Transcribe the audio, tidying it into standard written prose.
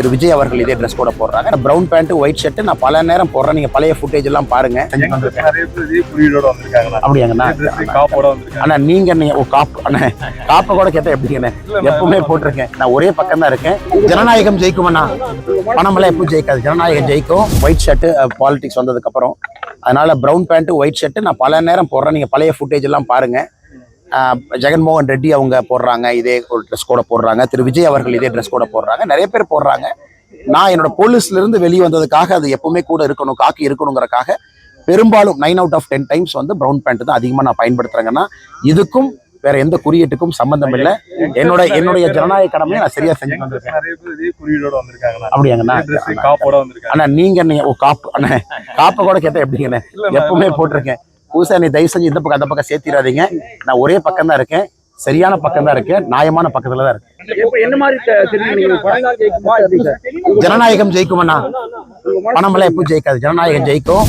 திரு விஜய் அவர்கள் இதே ட்ரெஸ் கோட போடுறாங்க. ப்ரௌன் பேண்ட் ஒயிட் ஷர்ட் நான் பல நேரம் போடுறேன். நீங்க பழைய ஃபுட்டேஜ் எல்லாம் பாருங்க. அப்படியாங்கண்ணா அண்ணா நீங்க காப்பை கூட கேட்டா எப்படிங்கண்ணே? எப்பவுமே போட்டிருக்கேன். நான் ஒரே பக்கம் தான் இருக்கேன். ஜனநாயகம் ஜெயிக்கும்ண்ணா. பணமெல்லாம் எப்பவும் ஜெயிக்காது. ஜனநாயகம் ஜெயிக்கும். ஒயிட் ஷர்ட் பாலிடிக்ஸ் வந்ததுக்கு அப்புறம் அதனால ப்ரௌன் பேண்ட் ஒயிட் ஷர்ட் நான் பல நேரம் போடுறேன். நீங்க பழைய ஃபுட்டேஜ் எல்லாம் பாருங்க. ஜெகன்மோகன் ரெட்டி அவங்க போடுறாங்க இதே ஒரு ட்ரெஸ் கோட போடுறாங்க. திரு விஜய் அவர்கள் இதே ட்ரெஸ் கோட போடுறாங்க. நிறைய பேர் போடுறாங்க. நான் என்னோட போலீஸ்ல இருந்து வெளியே வந்ததுக்காக அது எப்பவுமே கூட இருக்கணும், காக்கி இருக்கணுங்கிறக்காக பெரும்பாலும் 9 out of 10 டைம்ஸ் வந்து ப்ரௌன் பேண்ட் தான் அதிகமாக நான் பயன்படுத்துறேங்கன்னா இதுக்கும் வேற எந்த குறியீட்டுக்கும் சம்பந்தம் இல்லை. என்னுடைய ஜனநாயக கடமையை நான் சரியா செஞ்சு வந்திருக்கேன். அப்படியாங்கண்ணா அண்ணா நீங்க காப்பை கூட கேட்டா எப்படிங்கண்ணே? எப்பவுமே போட்டிருக்கேன். புதுசா நீ தயவு செஞ்சு இந்த பக்கம் அந்த பக்கம் சேர்த்திடாதீங்க. நான் ஒரே பக்கம் தான் இருக்கேன். சரியான பக்கம் தான் இருக்கேன். நியாயமான பக்கத்துல தான் இருக்கேன். ஜனநாயகம் ஜெயிக்கும்ண்ணா. பணமெல்லாம் எப்பவும் ஜெயிக்காது. ஜனநாயகம் ஜெயிக்கும்.